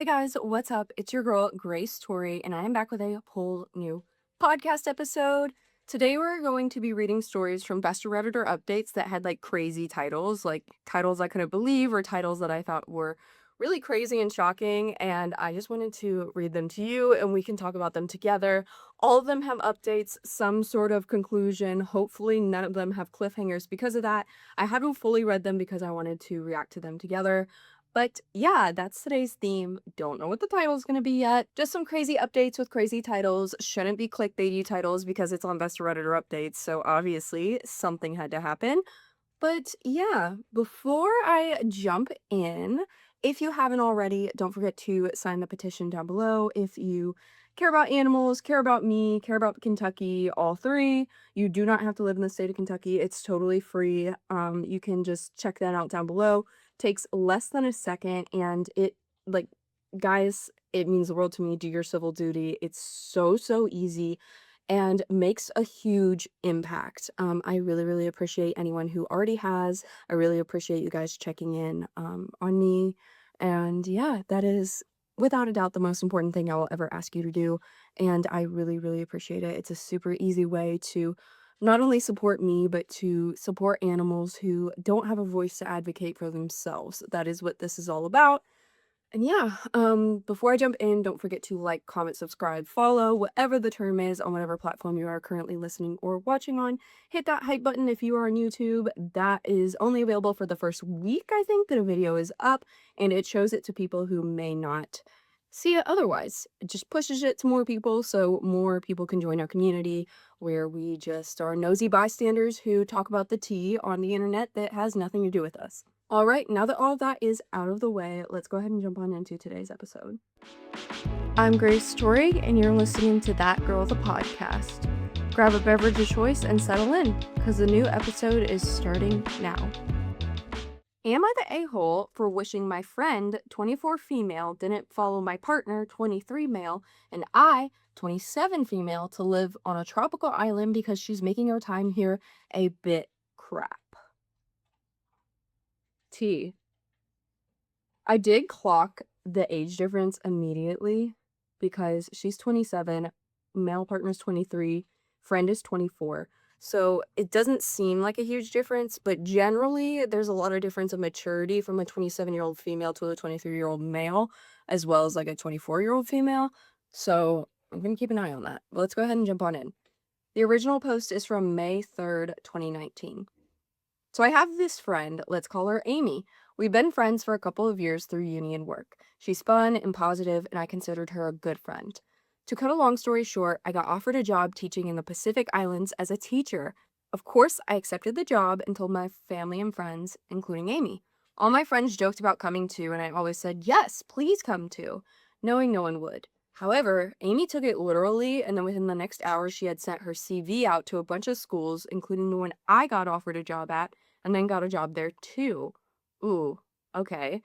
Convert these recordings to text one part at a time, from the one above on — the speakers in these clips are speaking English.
Hey guys, what's up? It's your girl, Grace Tori, and I am back with a whole new podcast episode. Today we're going to be reading stories from Best Redditor updates that had like crazy titles, like titles I couldn't believe or titles that I thought were really crazy and shocking, and I just wanted to read them to you and we can talk about them together. All of them have updates, some sort of conclusion. Hopefully none of them have cliffhangers because of that. I haven't fully read them because I wanted to react to them together. But yeah, that's today's theme. Don't know what the title is going to be yet. Just some crazy updates with crazy titles. Shouldn't be clickbaity titles because it's on Best Redditor updates, so obviously something had to happen. But yeah, before I jump in, if you haven't already, don't forget to sign the petition down below. If you care about animals, care about me, care about Kentucky, all three, you do not have to live in the state of Kentucky. It's totally free. You can just check that out down below. Takes less than a second, and like, guys, it means the world to me. Do your civil duty. It's so easy and makes a huge impact. I really appreciate anyone who already has. I really appreciate you guys checking in on me. And yeah, that is without a doubt the most important thing I will ever ask you to do. And I really appreciate it. It's a super easy way to not only support me, but to support animals who don't have a voice to advocate for themselves. That is what this is all about. And yeah, before I jump in, don't forget to like, comment, subscribe, follow, whatever the term is on whatever platform you are currently listening or watching on. Hit that hype button if you are on YouTube. That is only available for the first week, I think, that a video is up, and it shows it to people who may not see it otherwise. It just pushes it to more people so more people can join our community where we just are nosy bystanders who talk about the tea on the internet that has nothing to do with us. All right, now that all of that is out of the way, let's go ahead and jump on into today's episode. I'm Grace Tori, and you're listening to That Girl the Podcast. Grab a beverage of choice and settle in, because the new episode is starting now. Am I the a-hole for wishing my friend, 24 female, didn't follow my partner, 23 male, and I, 27 female, to live on a tropical island because she's making her time here a bit crap? T. I did clock the age difference immediately because she's 27, male partner's 23, friend is 24. So it doesn't seem like a huge difference, but generally there's a lot of difference of maturity from a 27-year-old female to a 23-year-old male, as well as like a 24-year-old female. So I'm going to keep an eye on that. But let's go ahead and jump on in. The original post is from May 3rd, 2019. So I have this friend, let's call her Amy. We've been friends for a couple of years through uni and work. She's fun and positive, and I considered her a good friend. To cut a long story short, I got offered a job teaching in the Pacific Islands as a teacher. Of course, I accepted the job and told my family and friends, including Amy. All my friends joked about coming too, and I always said, yes, please come too, knowing no one would. However, Amy took it literally, and then within the next hour, she had sent her CV out to a bunch of schools, including the one I got offered a job at, and then got a job there too. Ooh, okay.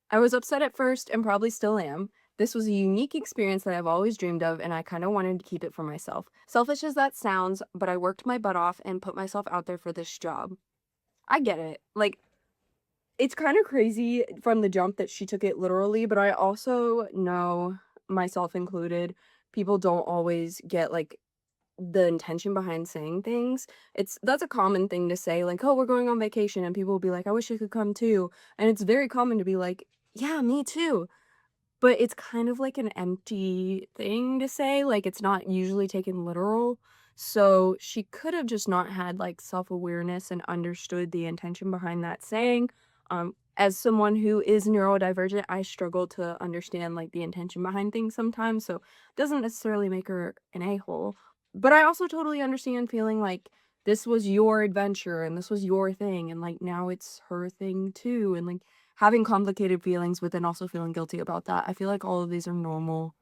I was upset at first and probably still am. This was a unique experience that I've always dreamed of, and I kind of wanted to keep it for myself. Selfish as that sounds, but I worked my butt off and put myself out there for this job. I get it. Like, it's kind of crazy from the jump that she took it literally, but I also know, myself included, people don't always get like the intention behind saying things. That's a common thing to say, like, oh, we're going on vacation, and people will be like, I wish I could come too. And it's very common to be like, yeah, me too. But it's kind of like an empty thing to say, like it's not usually taken literal. So she could have just not had like self-awareness and understood the intention behind that saying. As someone who is neurodivergent, I struggle to understand like the intention behind things sometimes, so it doesn't necessarily make her an a-hole. But I also totally understand feeling like this was your adventure and this was your thing, and like now it's her thing too, and like having complicated feelings, but then also feeling guilty about that. I feel like all of these are normal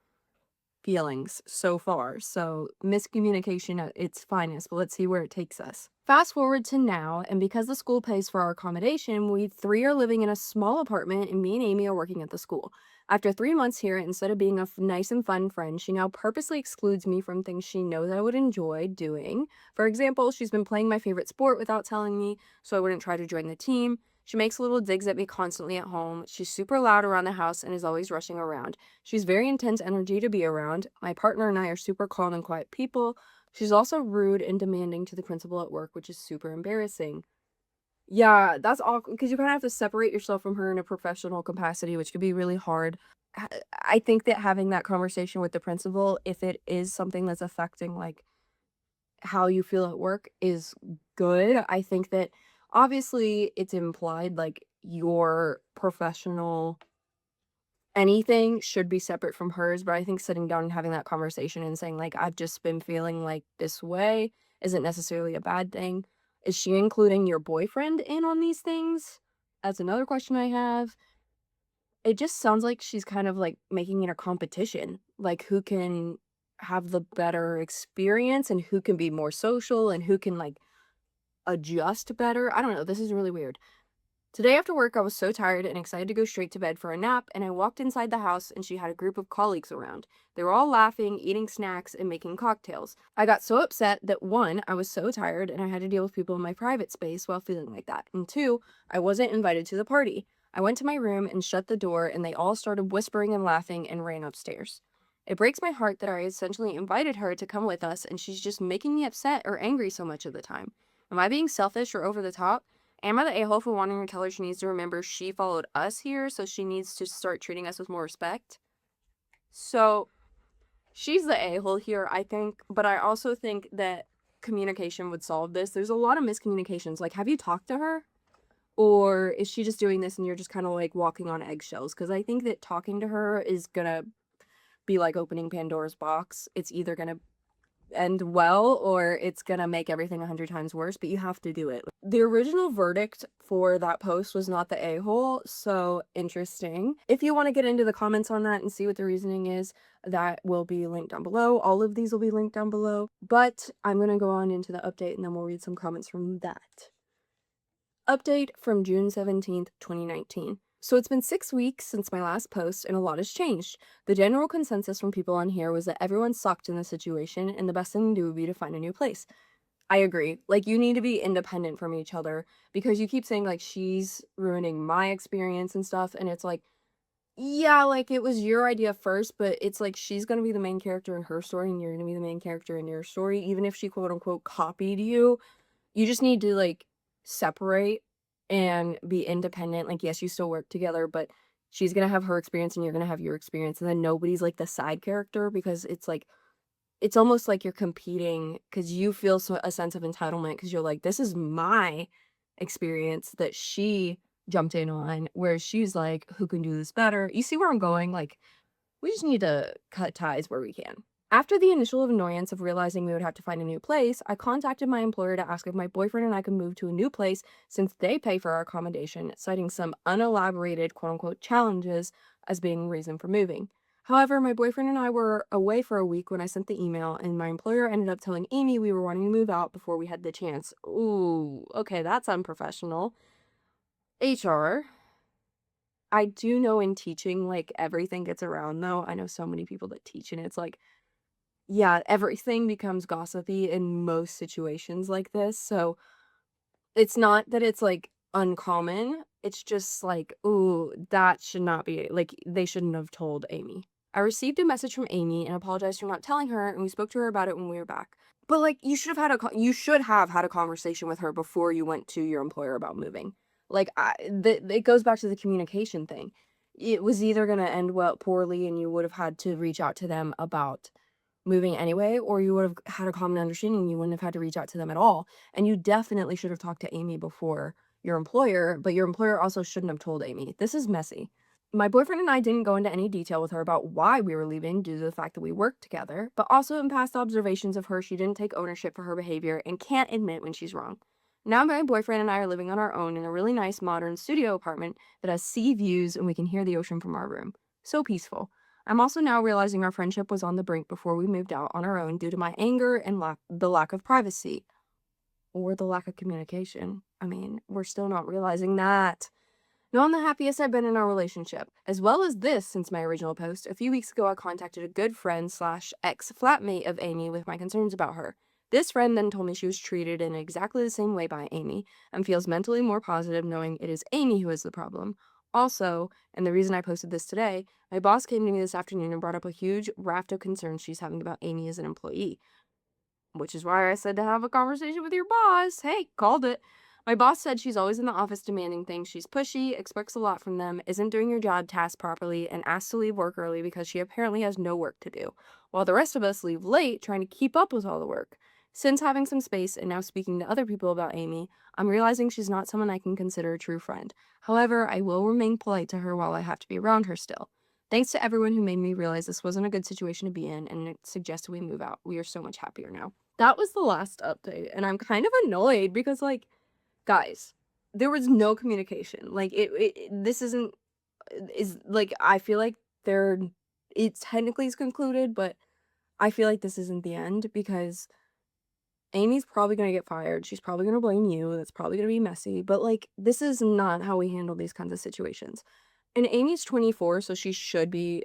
feelings so far. So miscommunication at its finest, but let's see where it takes us. Fast forward to now, and because the school pays for our accommodation, we three are living in a small apartment, and me and Amy are working at the school. After 3 months here, instead of being a nice and fun friend, she now purposely excludes me from things she knows I would enjoy doing. For example, she's been playing my favorite sport without telling me, so I wouldn't try to join the team. She makes little digs at me constantly at home. She's super loud around the house and is always rushing around. She's very intense energy to be around. My partner and I are super calm and quiet people. She's also rude and demanding to the principal at work, which is super embarrassing. Yeah, that's awkward because you kind of have to separate yourself from her in a professional capacity, which could be really hard. I think that having that conversation with the principal, if it is something that's affecting like how you feel at work, is good. I think that obviously it's implied like your professional anything should be separate from hers, but I think sitting down and having that conversation and saying like I've just been feeling like this way isn't necessarily a bad thing. Is she including your boyfriend in on these things? That's another question I have. It just sounds like she's kind of like making it a competition, like who can have the better experience and who can be more social and who can like adjust better. I don't know. This is really weird. Today after work, I was so tired and excited to go straight to bed for a nap, and I walked inside the house and she had a group of colleagues around. They were all laughing, eating snacks, and making cocktails. I got so upset that one, I was so tired and I had to deal with people in my private space while feeling like that, and two, I wasn't invited to the party. I went to my room and shut the door, and they all started whispering and laughing and ran upstairs. It breaks my heart that I essentially invited her to come with us, and she's just making me upset or angry so much of the time. Am I being selfish or over the top? Am I the a-hole for wanting to tell her she needs to remember she followed us here, so she needs to start treating us with more respect? So, she's the a-hole here, I think, but I also think that communication would solve this. There's a lot of miscommunications. Like, have you talked to her? Or is she just doing this and you're just kind of like walking on eggshells? Because I think that talking to her is gonna be like opening Pandora's box. It's either gonna end well or it's gonna make everything 100 times worse, but you have to do it. The original verdict for that post was not the a-hole, so interesting. If you want to get into the comments on that and see what the reasoning is, that will be linked down below. All of these will be linked down below, but I'm gonna go on into the update and then we'll read some comments from that. Update from June 17th, 2019. So it's been 6 weeks since my last post and a lot has changed. The general consensus from people on here was that everyone sucked in the situation and the best thing to do would be to find a new place. I agree. Like, you need to be independent from each other because you keep saying like she's ruining my experience and stuff, and it's like, yeah, like it was your idea first, but it's like she's gonna be the main character in her story and you're gonna be the main character in your story, even if she quote unquote copied you. You just need to, like, separate and be independent. Like, yes, you still work together, but she's gonna have her experience and you're gonna have your experience, and then nobody's, like, the side character because it's, like it's almost like you're competing because you feel a sense of entitlement because 'cause you're like, "This is my experience that she jumped in on," whereas she's like, "Who can do this better?" You see where I'm going? Like, we just need to cut ties where we can. After the initial annoyance of realizing we would have to find a new place, I contacted my employer to ask if my boyfriend and I could move to a new place since they pay for our accommodation, citing some unelaborated quote unquote challenges as being reason for moving. However, my boyfriend and I were away for a week when I sent the email, and my employer ended up telling Amy we were wanting to move out before we had the chance. Ooh, okay, that's unprofessional. HR. I do know in teaching, like, everything gets around, though. I know so many people that teach, and it's like, yeah, everything becomes gossipy in most situations like this, so it's not that it's, like, uncommon, it's just like, "Ooh, that should not be like, they shouldn't have told Amy." I received a message from Amy and apologized for not telling her, and we spoke to her about it when we were back. But, like, you should have had a conversation with her before you went to your employer about moving. Like, it goes back to the communication thing. It was either gonna end well poorly and you would have had to reach out to them about moving anyway, or you would have had a common understanding and you wouldn't have had to reach out to them at all. And you definitely should have talked to Amy before your employer, but your employer also shouldn't have told Amy. This is messy. My boyfriend and I didn't go into any detail with her about why we were leaving due to the fact that we worked together, but also in past observations of her, she didn't take ownership for her behavior and can't admit when she's wrong. Now my boyfriend and I are living on our own in a really nice modern studio apartment that has sea views and we can hear the ocean from our room. So peaceful. I'm also now realizing our friendship was on the brink before we moved out on our own due to my anger and the lack of privacy. Or the lack of communication. I mean, we're still not realizing that. Not the happiest I've been in our relationship. As well as this, since my original post, a few weeks ago I contacted a good friend slash ex-flatmate of Amy with my concerns about her. This friend then told me she was treated in exactly the same way by Amy and feels mentally more positive knowing it is Amy who is the problem. Also, and the reason I posted this today, my boss came to me this afternoon and brought up a huge raft of concerns she's having about Amy as an employee. Which is why I said to have a conversation with your boss. Hey, called it. My boss said she's always in the office demanding things. She's pushy, expects a lot from them, isn't doing her job task properly, and asks to leave work early because she apparently has no work to do, while the rest of us leave late trying to keep up with all the work. Since having some space and now speaking to other people about Amy, I'm realizing she's not someone I can consider a true friend. However, I will remain polite to her while I have to be around her still. Thanks to everyone who made me realize this wasn't a good situation to be in and suggested we move out. We are so much happier now. That was the last update, and I'm kind of annoyed because, like, guys, there was no communication. Like, this isn't is like I feel like they're it's technically is concluded, but I feel like this isn't the end because Amy's probably gonna get fired. She's probably gonna blame you. That's probably gonna be messy. But like, this is not how we handle these kinds of situations. And Amy's 24, so she should be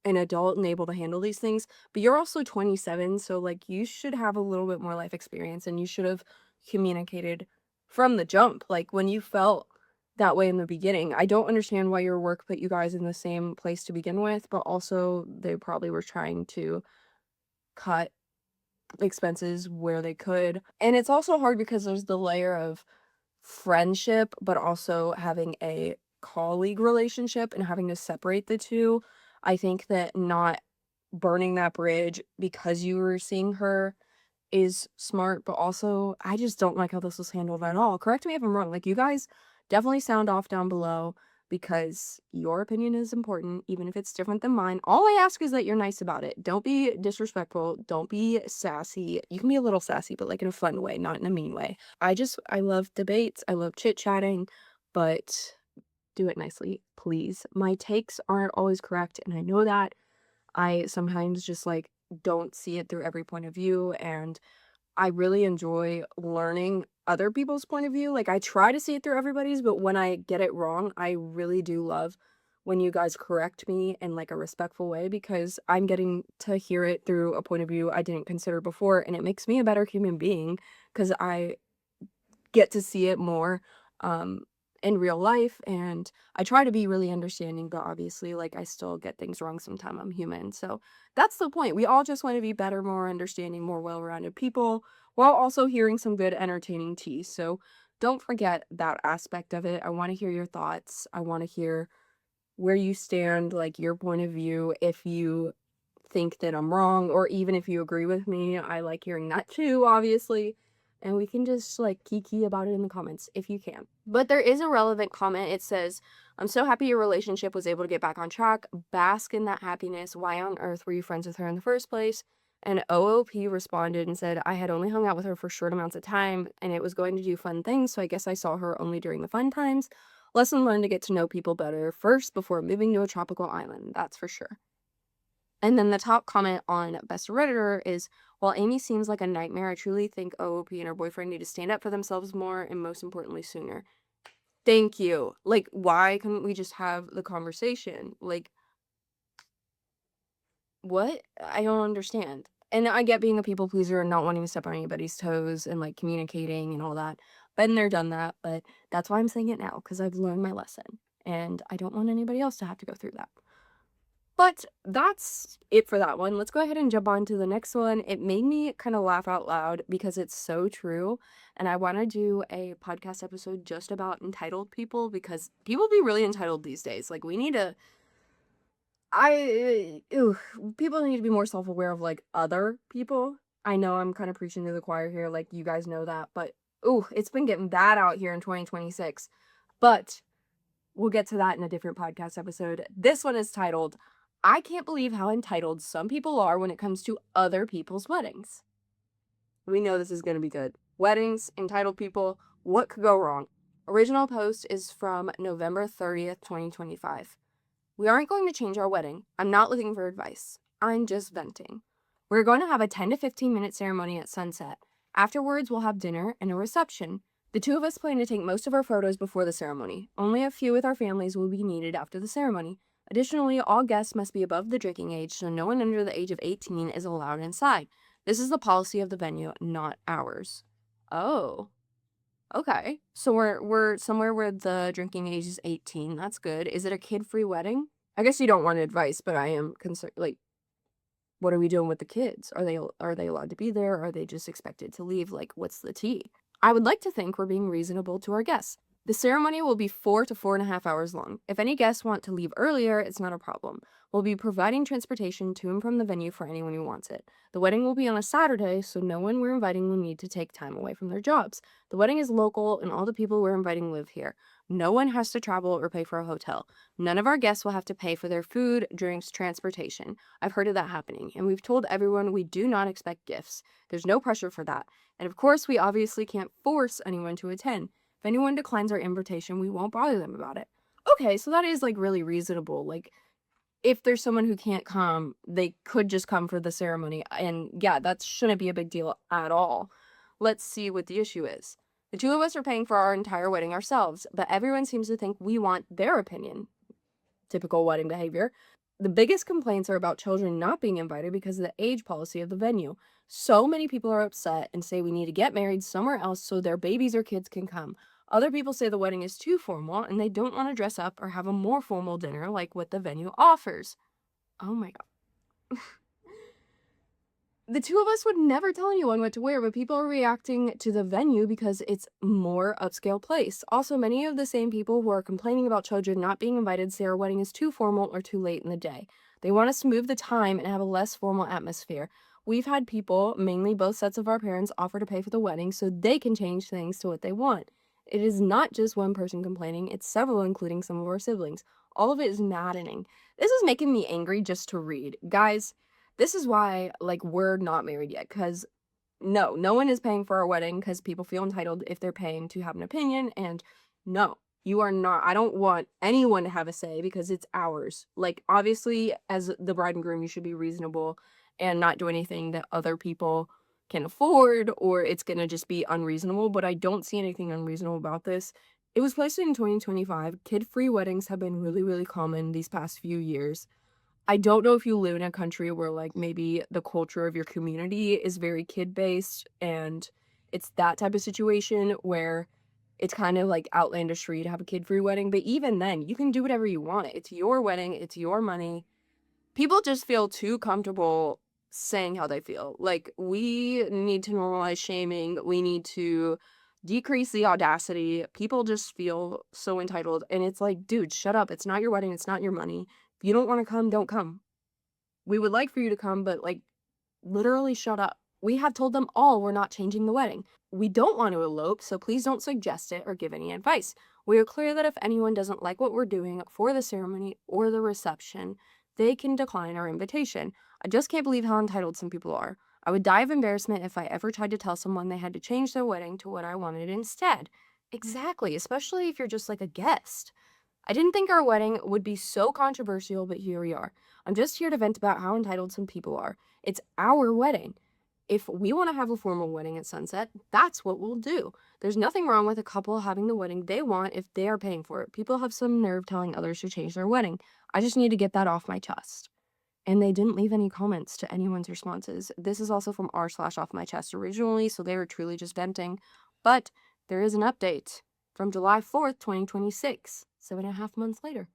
an adult and able to handle these things, but you're also 27, so, like, you should have a little bit more life experience, and you should have communicated from the jump, like, when you felt that way in the beginning. I don't understand why your work put you guys in the same place to begin with, but also they probably were trying to cut expenses where they could, and it's also hard because there's the layer of friendship, but also having a colleague relationship and having to separate the two. I think that not burning that bridge because you were seeing her is smart, but also I just don't like how this was handled at all. Correct me if I'm wrong. Like, you guys definitely sound off down below because your opinion is important, even if it's different than mine. All I ask is that you're nice about it. Don't be disrespectful. Don't be sassy. You can be a little sassy, but like in a fun way, not in a mean way. I love debates. I love chit chatting, but do it nicely, please. My takes aren't always correct, and I know that. I sometimes just like don't see it through every point of view, and I really enjoy learning other people's point of view. Like, I try to see it through everybody's, but when I get it wrong, I really do love when you guys correct me in like a respectful way because I'm getting to hear it through a point of view I didn't consider before, and it makes me a better human being because I get to see it more um in real life, and I try to be really understanding, but obviously like I still get things wrong sometimes. I'm human. So that's the point. We all just want to be better, more understanding, more well-rounded people while also hearing some good entertaining tea. So don't forget that aspect of it. I want to hear your thoughts. I want to hear where you stand, like your point of view. If you think that I'm wrong, or even if you agree with me, I like hearing that too, obviously. And we can just like kiki about it in the comments if you can. But there is a relevant comment. It says, I'm so happy your relationship was able to get back on track. Bask in that happiness. Why on earth were you friends with her in the first place? And OOP responded and said, I had only hung out with her for short amounts of time and it was going to do fun things, so I guess I saw her only during the fun times. Lesson learned to get to know people better first before moving to a tropical island, that's for sure. And then the top comment on Best Redditor is, while Amy seems like a nightmare, I truly think OOP and her boyfriend need to stand up for themselves more and most importantly sooner. Thank you. Like, why couldn't we just have the conversation? Like, what? I don't understand. And I get being a people pleaser and not wanting to step on anybody's toes and like communicating and all that. Been there, done that, but that's why I'm saying it now, because I've learned my lesson and I don't want anybody else to have to go through that. But that's it for that one. Let's go ahead and jump on to the next one. It made me kind of laugh out loud because it's so true. And I want to do a podcast episode just about entitled people because people be really entitled these days. Like, we need to, people need to be more self-aware of like other people. I know I'm kind of preaching to the choir here. Like, you guys know that. But, it's been getting bad out here in 2026. But we'll get to that in a different podcast episode. This one is titled, I can't believe how entitled some people are when it comes to other people's weddings. We know this is going to be good. Weddings, entitled people, what could go wrong? Original post is from November 30th, 2025. We aren't going to change our wedding. I'm not looking for advice. I'm just venting. We're going to have a 10 to 15 minute ceremony at sunset. Afterwards, we'll have dinner and a reception. The two of us plan to take most of our photos before the ceremony. Only a few with our families will be needed after the ceremony. Additionally, all guests must be above the drinking age, so no one under the age of 18 is allowed inside. This is the policy of the venue, not ours. Oh, okay. So we're somewhere where the drinking age is 18. That's good. Is it a kid-free wedding? I guess you don't want advice, but I am concerned. Like, what are we doing with the kids? Are they allowed to be there? Are they just expected to leave? Like, what's the tea? I would like to think we're being reasonable to our guests. The ceremony will be 4 to 4.5 hours long. If any guests want to leave earlier, it's not a problem. We'll be providing transportation to and from the venue for anyone who wants it. The wedding will be on a Saturday, so no one we're inviting will need to take time away from their jobs. The wedding is local, and all the people we're inviting live here. No one has to travel or pay for a hotel. None of our guests will have to pay for their food, drinks, transportation. I've heard of that happening, and we've told everyone we do not expect gifts. There's no pressure for that. And of course, we obviously can't force anyone to attend. If anyone declines our invitation, we won't bother them about it. Okay, so that is like really reasonable. Like, if there's someone who can't come, they could just come for the ceremony. And yeah, that shouldn't be a big deal at all. Let's see what the issue is. The two of us are paying for our entire wedding ourselves, but everyone seems to think we want their opinion. Typical wedding behavior. The biggest complaints are about children not being invited because of the age policy of the venue. So many people are upset and say we need to get married somewhere else so their babies or kids can come. Other people say the wedding is too formal and they don't want to dress up or have a more formal dinner like what the venue offers. Oh my god. The two of us would never tell anyone what to wear, but people are reacting to the venue because it's more upscale place. Also, many of the same people who are complaining about children not being invited say our wedding is too formal or too late in the day. They want us to move the time and have a less formal atmosphere. We've had people, mainly both sets of our parents, offer to pay for the wedding so they can change things to what they want. It is not just one person complaining, it's several, including some of our siblings. All of it is maddening. This is making me angry just to read. Guys, this is why, like, we're not married yet, because no one is paying for our wedding because people feel entitled if they're paying to have an opinion, and no, you are not. I don't want anyone to have a say because it's ours. Like, obviously, as the bride and groom, you should be reasonable and not do anything that other people can afford, or it's gonna just be unreasonable, but I don't see anything unreasonable about this. It was placed in 2025. Kid-free weddings have been really, really common these past few years. I don't know if you live in a country where, like, maybe the culture of your community is very kid-based, and it's that type of situation where it's kind of, like, outlandish for you to have a kid-free wedding, but even then, you can do whatever you want. It's your wedding, it's your money. People just feel too comfortable saying how they feel. Like, we need to normalize shaming, we need to decrease the audacity. People just feel so entitled, and it's like, dude, shut up. It's not your wedding, it's not your money. If you don't wanna come, don't come. We would like for you to come, but, like, literally shut up. We have told them all we're not changing the wedding. We don't want to elope, so please don't suggest it or give any advice. We are clear that if anyone doesn't like what we're doing for the ceremony or the reception, they can decline our invitation. I just can't believe how entitled some people are. I would die of embarrassment if I ever tried to tell someone they had to change their wedding to what I wanted instead. Exactly, especially if you're just like a guest. I didn't think our wedding would be so controversial, but here we are. I'm just here to vent about how entitled some people are. It's our wedding. If we want to have a formal wedding at sunset, that's what we'll do. There's nothing wrong with a couple having the wedding they want if they are paying for it. People have some nerve telling others to change their wedding. I just need to get that off my chest. And they didn't leave any comments to anyone's responses. This is also from r/off my chest originally, so they were truly just venting. But there is an update from July 4th, 2026, 7.5 months later.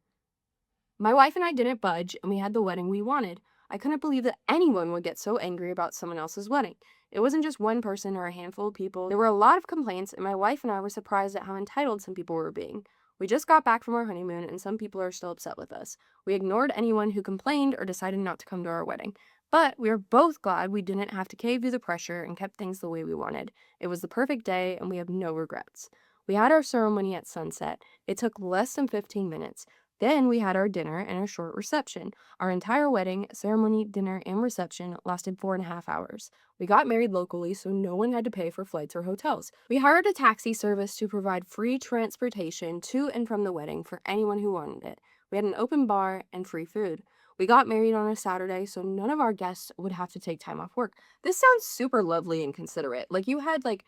My wife and I didn't budge, and we had the wedding we wanted. I couldn't believe that anyone would get so angry about someone else's wedding. It wasn't just one person or a handful of people. There were a lot of complaints, and my wife and I were surprised at how entitled some people were being. We just got back from our honeymoon, and some people are still upset with us. We ignored anyone who complained or decided not to come to our wedding. But we were both glad we didn't have to cave to the pressure and kept things the way we wanted. It was the perfect day, and we have no regrets. We had our ceremony at sunset. It took less than 15 minutes. Then we had our dinner and a short reception. Our entire wedding, ceremony, dinner, and reception lasted 4.5 hours. We got married locally, so no one had to pay for flights or hotels. We hired a taxi service to provide free transportation to and from the wedding for anyone who wanted it. We had an open bar and free food. We got married on a Saturday, so none of our guests would have to take time off work. This sounds super lovely and considerate. Like, you had, like,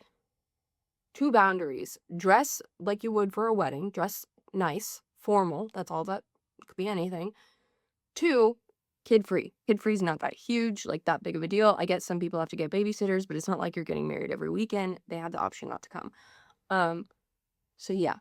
two boundaries. Dress like you would for a wedding, dress nice, formal, that's all that could be anything. Two, Kid-free. Kid-free is not that huge, like, that big of a deal. I get some people have to get babysitters, but it's not like you're getting married every weekend. They had the option not to come. Um, so yeah,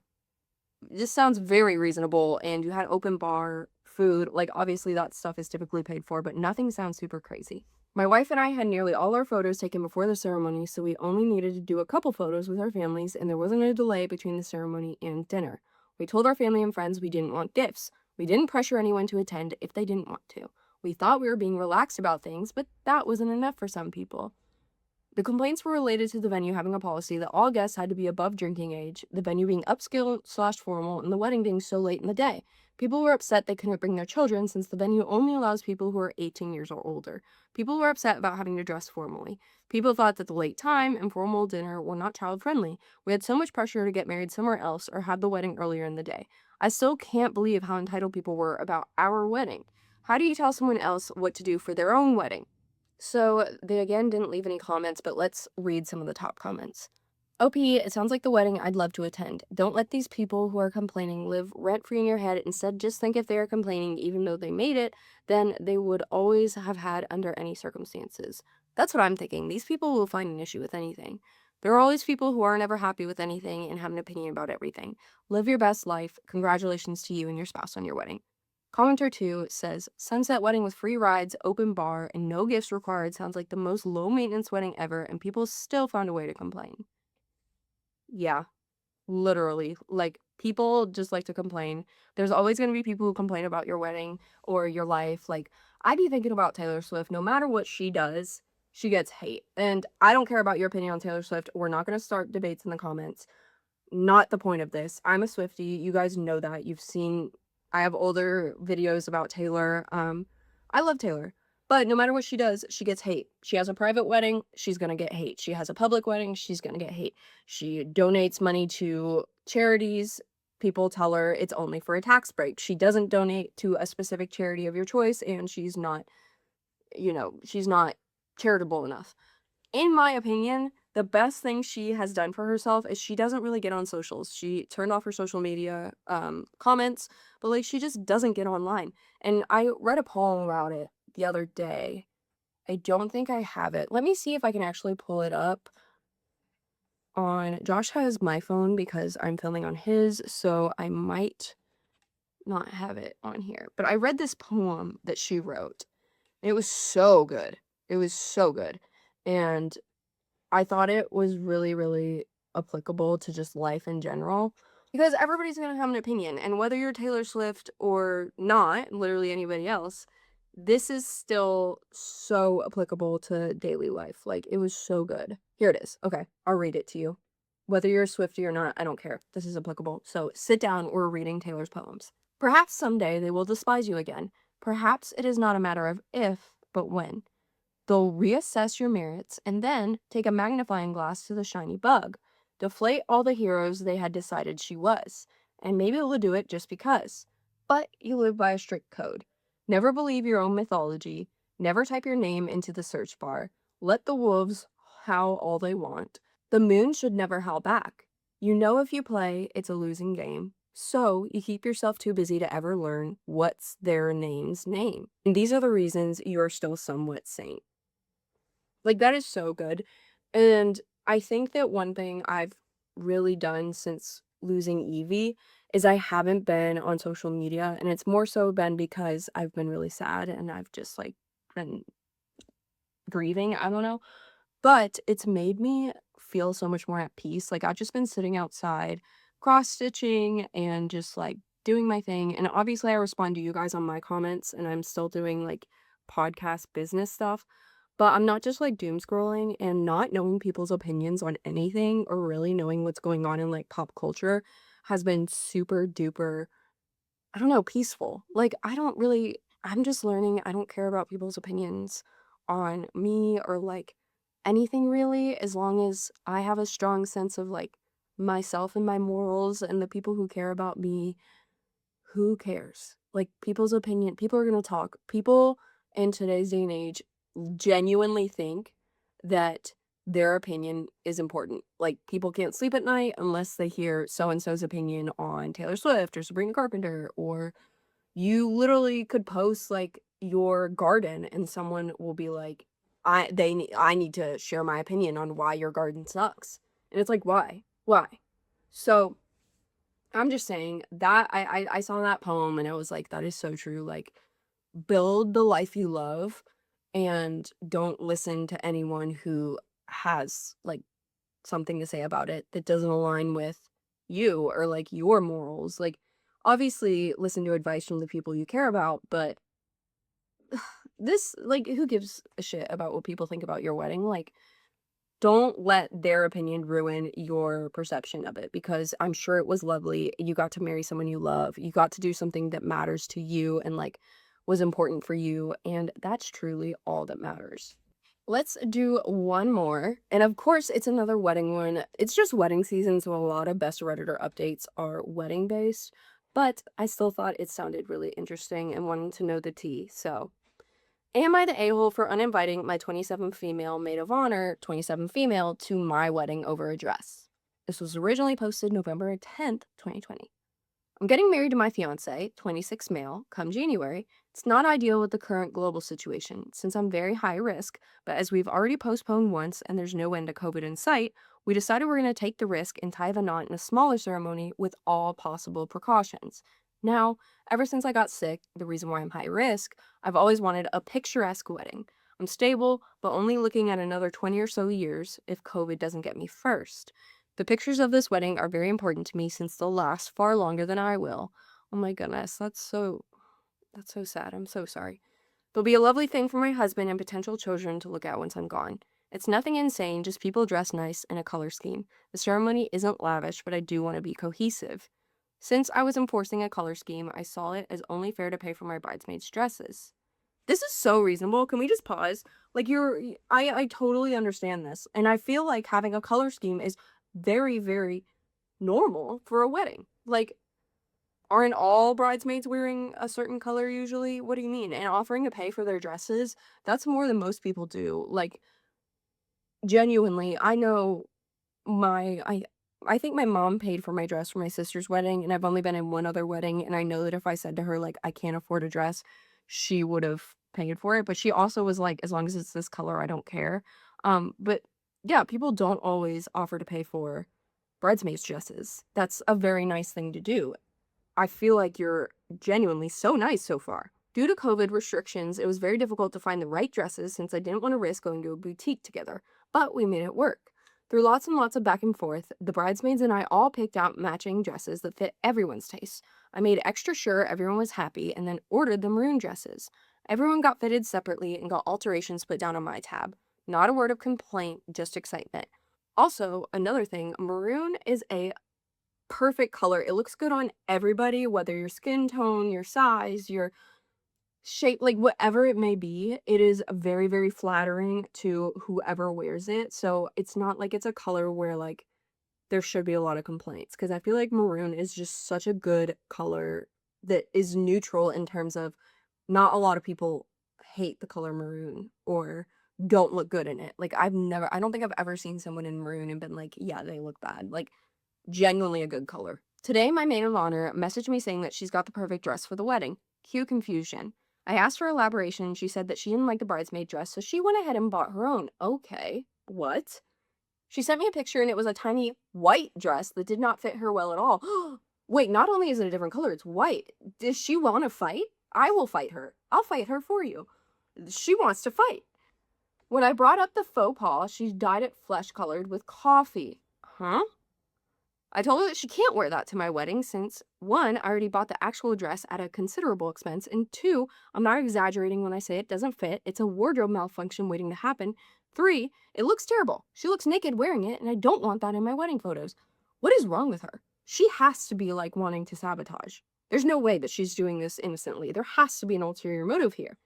this sounds very reasonable, and you had open bar, food, like, obviously that stuff is typically paid for, but nothing sounds super crazy. My wife and I had nearly all our photos taken before the ceremony, so we only needed to do a couple photos with our families, and there wasn't a delay between the ceremony and dinner. We told our family and friends we didn't want gifts. We didn't pressure anyone to attend if they didn't want to. We thought we were being relaxed about things, but that wasn't enough for some people. The complaints were related to the venue having a policy that all guests had to be above drinking age, the venue being upscale/formal, and the wedding being so late in the day. People were upset they couldn't bring their children since the venue only allows people who are 18 years or older. People were upset about having to dress formally. People thought that the late time and formal dinner were not child friendly. We had so much pressure to get married somewhere else or have the wedding earlier in the day. I still can't believe how entitled people were about our wedding. How do you tell someone else what to do for their own wedding? So they again didn't leave any comments, but let's read some of the top comments. OP, it sounds like the wedding I'd love to attend. Don't let these people who are complaining live rent free in your head. Instead, just think if they are complaining, even though they made it, then they would always have had under any circumstances. That's what I'm thinking. These people will find an issue with anything. There are always people who aren't ever happy with anything and have an opinion about everything. Live your best life. Congratulations to you and your spouse on your wedding. Commenter 2 says, Sunset wedding with free rides, open bar, and no gifts required sounds like the most low maintenance wedding ever, and people still found a way to complain. Yeah, literally. Like, people just like to complain. There's always going to be people who complain about your wedding or your life. Like, I be thinking about Taylor Swift. No matter what she does, she gets hate. And I don't care about your opinion on Taylor Swift. We're not going to start debates in the comments. Not the point of this. I'm a Swiftie. You guys know that. You've seen I have older videos about Taylor. I love Taylor. But no matter what she does, she gets hate. She has a private wedding, she's gonna get hate. She has a public wedding, she's gonna get hate. She donates money to charities. People tell her it's only for a tax break. She doesn't donate to a specific charity of your choice, and she's not, she's not charitable enough. In my opinion, the best thing she has done for herself is she doesn't really get on socials. She turned off her social media comments, but like she just doesn't get online. And I read a poem about it the other day. I don't think I have it. Let me see if I can actually pull it up on Josh has my phone because I'm filming on his, so I might not have it on here. But I read this poem that she wrote. It was so good. It was so good. And I thought it was really, really applicable to just life in general because everybody's going to have an opinion. And whether you're Taylor Swift or not, literally anybody else, this is still so applicable to daily life. Like, it was so good. Here it is. Okay, I'll read it to you. Whether you're a Swiftie or not, I don't care. This is applicable. So sit down. We're reading Taylor's poems. Perhaps someday they will despise you again. Perhaps it is not a matter of if, but when. They'll reassess your merits and then take a magnifying glass to the shiny bug, deflate all the heroes they had decided she was, and maybe they'll do it just because. But you live by a strict code. Never believe your own mythology, never type your name into the search bar, let the wolves howl all they want. The moon should never howl back. You know if you play, it's a losing game. So you keep yourself too busy to ever learn what's their name's name. And these are the reasons you are still somewhat sane. Like, that is so good. And I think that one thing I've really done since losing Evie is I haven't been on social media, and it's more so been because I've been really sad and I've just like been grieving. I don't know. But it's made me feel so much more at peace. Like, I've just been sitting outside, cross stitching, and just like doing my thing. And obviously, I respond to you guys on my comments, and I'm still doing like podcast business stuff. But I'm not just like doom scrolling, and not knowing people's opinions on anything or really knowing what's going on in like pop culture has been super duper, I don't know, peaceful. Like, I'm just learning. I don't care about people's opinions on me or like anything really, as long as I have a strong sense of like myself and my morals and the people who care about me. Who cares? Like, people's opinion, people are going to talk. People in today's day and age genuinely think that their opinion is important. Like, people can't sleep at night unless they hear so and so's opinion on Taylor Swift or Sabrina Carpenter, or you literally could post like your garden and someone will be like, I need to share my opinion on why your garden sucks. And it's like, why? Why? So I'm just saying that I saw that poem and I was like, that is so true. Like, build the life you love and don't listen to anyone who has like something to say about it that doesn't align with you or like your morals. Like, obviously listen to advice from the people you care about, but this, like, who gives a shit about what people think about your wedding? Like, don't let their opinion ruin your perception of it, because I'm sure it was lovely. You got to marry someone you love. You got to do something that matters to you and like was important for you, and that's truly all that matters. Let's do one more. And of course, it's another wedding one. It's just wedding season, so a lot of best Redditor updates are wedding based, but I still thought it sounded really interesting and wanted to know the tea. So, am I the a-hole for uninviting my 27 female maid of honor, 27 female, to my wedding over a dress? This was originally posted November 10th, 2020. I'm getting married to my fiance, 26 male, come January. It's not ideal with the current global situation since I'm very high risk, but as we've already postponed once and there's no end to COVID in sight, we decided we're going to take the risk and tie the knot in a smaller ceremony with all possible precautions. Now, ever since I got sick, the reason why I'm high risk, I've always wanted a picturesque wedding. I'm stable, but only looking at another 20 or so years if COVID doesn't get me first. The pictures of this wedding are very important to me since they'll last far longer than I will. Oh my goodness, that's so sad. I'm so sorry. They'll be a lovely thing for my husband and potential children to look at once I'm gone. It's nothing insane, just people dress nice in a color scheme. The ceremony isn't lavish, but I do want to be cohesive. Since I was enforcing a color scheme, I saw it as only fair to pay for my bridesmaids' dresses. This is so reasonable. Can we just pause? Like, I totally understand this. And I feel like having a color scheme is very, very normal for a wedding. Like, aren't all bridesmaids wearing a certain color usually? What do you mean? And offering to pay for their dresses, that's more than most people do. Like, genuinely, I know my I think my mom paid for my dress for my sister's wedding, and I've only been in one other wedding, and I know that if I said to her, like, "I can't afford a dress," she would've paid for it, but she also was like, "As long as it's this color, I don't care." But yeah, people don't always offer to pay for bridesmaids' dresses. That's a very nice thing to do. I feel like you're genuinely so nice so far. Due to COVID restrictions, it was very difficult to find the right dresses since I didn't want to risk going to a boutique together, but we made it work. Through lots and lots of back and forth, the bridesmaids and I all picked out matching dresses that fit everyone's taste. I made extra sure everyone was happy and then ordered the maroon dresses. Everyone got fitted separately and got alterations put down on my tab. Not a word of complaint, just excitement. Also, another thing, maroon is a perfect color. It looks good on everybody, whether your skin tone, your size, your shape, like whatever it may be. It is very, very flattering to whoever wears it. So it's not like it's a color where like there should be a lot of complaints, because I feel like maroon is just such a good color that is neutral in terms of not a lot of people hate the color maroon or don't look good in it. Like, I don't think I've ever seen someone in maroon and been like, yeah, they look bad. Like, genuinely a good color. Today, my maid of honor messaged me saying that she's got the perfect dress for the wedding. Cue confusion. I asked for elaboration and she said that she didn't like the bridesmaid dress, so she went ahead and bought her own. Okay, what? She sent me a picture and it was a tiny white dress that did not fit her well at all. Wait, not only is it a different color, it's white. Does she want to fight? I will fight her. I'll fight her for you. She wants to fight. When I brought up the faux pas, she dyed it flesh colored with coffee. Huh? I told her that she can't wear that to my wedding since, one, I already bought the actual dress at a considerable expense, and two, I'm not exaggerating when I say it doesn't fit. It's a wardrobe malfunction waiting to happen. Three, it looks terrible. She looks naked wearing it, and I don't want that in my wedding photos. What is wrong with her? She has to be like wanting to sabotage. There's no way that she's doing this innocently. There has to be an ulterior motive here.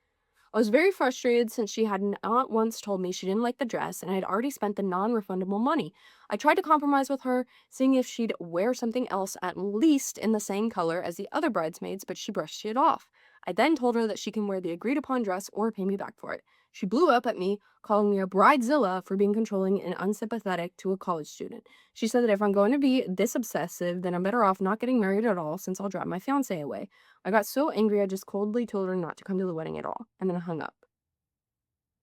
I was very frustrated since she had not once told me she didn't like the dress and I had already spent the non-refundable money. I tried to compromise with her, seeing if she'd wear something else at least in the same color as the other bridesmaids, but she brushed it off. I then told her that she can wear the agreed upon dress or pay me back for it. She blew up at me, calling me a bridezilla for being controlling and unsympathetic to a college student. She said that if I'm going to be this obsessive, then I'm better off not getting married at all since I'll drive my fiance away. I got so angry I just coldly told her not to come to the wedding at all, and then I hung up.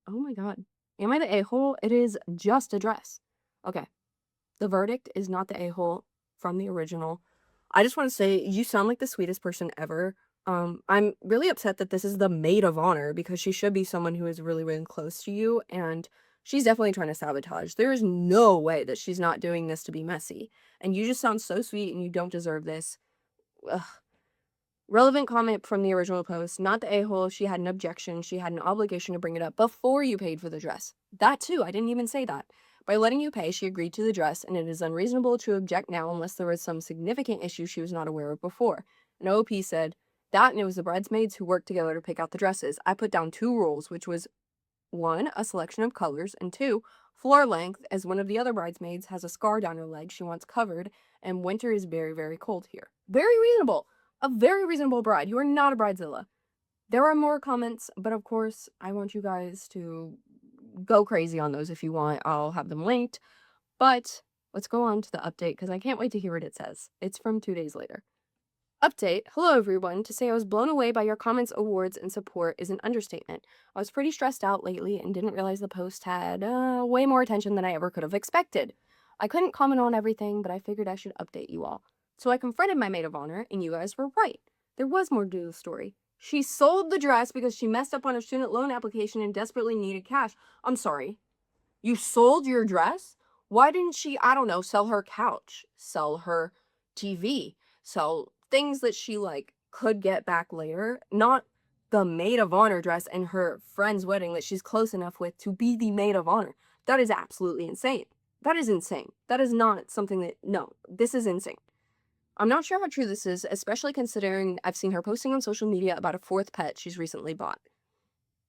Oh my god. Am I the a-hole? It is just a dress. Okay. The verdict is not the a-hole from the original. I just want to say you sound like the sweetest person ever. I'm really upset that this is the maid of honor because she should be someone who is really, really close to you, and she's definitely trying to sabotage. There is no way that she's not doing this to be messy. And you just sound so sweet and you don't deserve this. Ugh. Relevant comment from the original post, not the a-hole. She had an objection. She had an obligation to bring it up before you paid for the dress. That too, I didn't even say that. By letting you pay, she agreed to the dress, and it is unreasonable to object now unless there was some significant issue she was not aware of before. And OP said, that and it was the bridesmaids who worked together to pick out the dresses. I put down 2 rules, which was 1, a selection of colors, and 2, floor length, as one of the other bridesmaids has a scar down her leg she wants covered, and winter is very, very cold here. Very reasonable. A very reasonable bride. You are not a bridezilla. There are more comments, but of course, I want you guys to go crazy on those if you want. I'll have them linked. But let's go on to the update because I can't wait to hear what it says. It's from 2 days later. Update. Hello, everyone. To say I was blown away by your comments, awards, and support is an understatement. I was pretty stressed out lately and didn't realize the post had way more attention than I ever could have expected. I couldn't comment on everything, but I figured I should update you all. So I confronted my maid of honor, and you guys were right. There was more to the story. She sold the dress because she messed up on her student loan application and desperately needed cash. I'm sorry. You sold your dress? Why didn't she, I don't know, sell her couch, sell her TV, sell things that she like could get back later? Not the maid of honor dress and her friend's wedding that she's close enough with to be the maid of honor. That is absolutely insane. That is insane. That is not something that, no, this is insane. I'm not sure how true this is, especially considering I've seen her posting on social media about a 4th pet she's recently bought.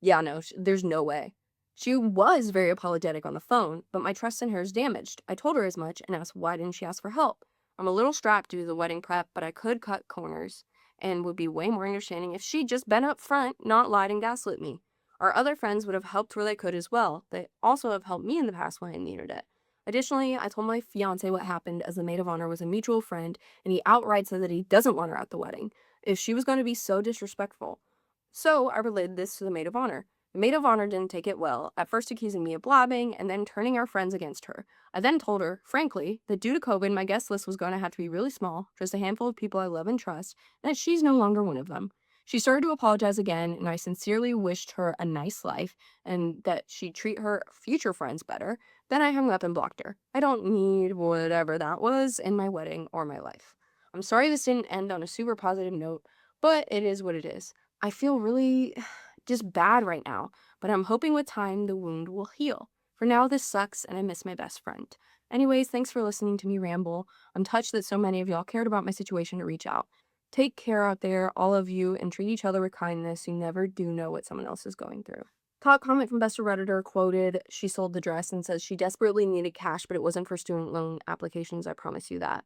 Yeah, no, there's no way. She was very apologetic on the phone, but my trust in her is damaged. I told her as much and asked why didn't she ask for help. I'm a little strapped due to the wedding prep, but I could cut corners and would be way more understanding if she'd just been up front, not lied and gaslit me. Our other friends would have helped where they could as well. They also have helped me in the past when I needed it. Additionally, I told my fiance what happened as the maid of honor was a mutual friend, and he outright said that he doesn't want her at the wedding if she was going to be so disrespectful. So I relayed this to the maid of honor. The maid of honor didn't take it well, at first accusing me of blabbing and then turning our friends against her. I then told her, frankly, that due to COVID, my guest list was going to have to be really small, just a handful of people I love and trust, and that she's no longer one of them. She started to apologize again, and I sincerely wished her a nice life and that she'd treat her future friends better. Then I hung up and blocked her. I don't need whatever that was in my wedding or my life. I'm sorry this didn't end on a super positive note, but it is what it is. I feel really just bad right now, but I'm hoping with time the wound will heal. For now, this sucks and I miss my best friend. Anyways, thanks for listening to me ramble. I'm touched that so many of y'all cared about my situation to reach out. Take care out there, all of you, and treat each other with kindness. You never do know what someone else is going through. Top comment from Best Redditor quoted, she sold the dress and says she desperately needed cash, but it wasn't for student loan applications, I promise you that.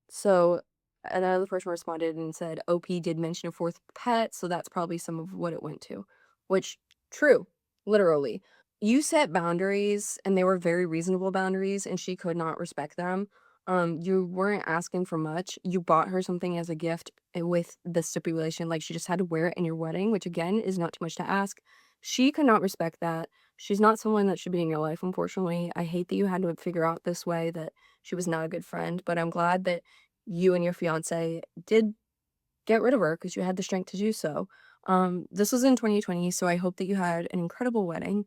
So another person responded and said, OP did mention a 4th pet, so that's probably some of what it went to. Which, true, literally. You set boundaries, and they were very reasonable boundaries, and she could not respect them. You weren't asking for much. You bought her something as a gift with the stipulation, like she just had to wear it in your wedding, which again is not too much to ask. She could not respect that. She's not someone that should be in your life, unfortunately. I hate that you had to figure out this way that she was not a good friend, but I'm glad that you and your fiance did get rid of her because you had the strength to do so. This was in 2020, so I hope that you had an incredible wedding.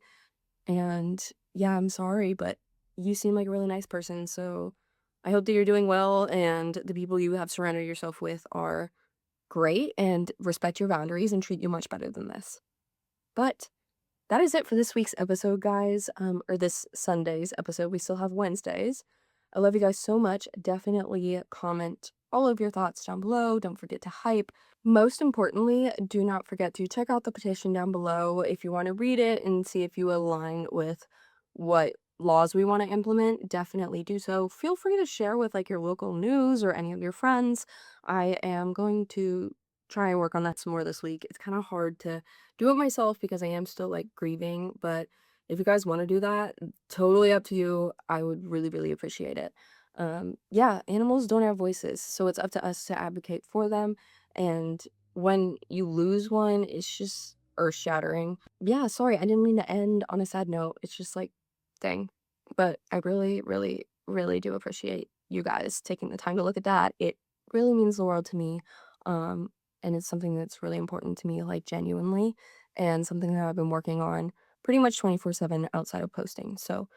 And yeah, I'm sorry, but you seem like a really nice person, so I hope that you're doing well and the people you have surrounded yourself with are great and respect your boundaries and treat you much better than this. But that is it for this week's episode, guys, or this Sunday's episode. We still have Wednesdays. I love you guys so much. Definitely comment all of your thoughts down below. Don't forget to hype. Most importantly, do not forget to check out the petition down below if you want to read it and see if you align with what laws we want to implement. Definitely do so. Feel free to share with like your local news or any of your friends. I am going to try and work on that some more this week. It's kind of hard to do it myself because I am still like grieving, but if you guys want to do that, totally up to you. I would really, really appreciate it. Yeah, animals don't have voices, so it's up to us to advocate for them. And when you lose one, it's just earth shattering. Yeah, sorry, I didn't mean to end on a sad note. It's just like, dang. But I really, really, really do appreciate you guys taking the time to look at that. It really means the world to me. Um, and it's something that's really important to me, like genuinely, and something that I've been working on pretty much 24/7 outside of posting. So,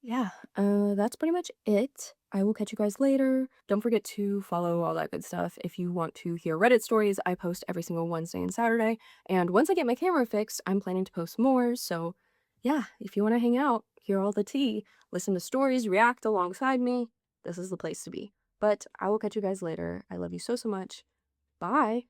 yeah, that's pretty much it. I will catch you guys later. Don't forget to follow all that good stuff. If you want to hear Reddit stories, I post every single Wednesday and Saturday. And once I get my camera fixed, I'm planning to post more. So, yeah, if you want to hang out, hear all the tea, listen to stories, react alongside me, this is the place to be. But I will catch you guys later. I love you so, so much. Bye.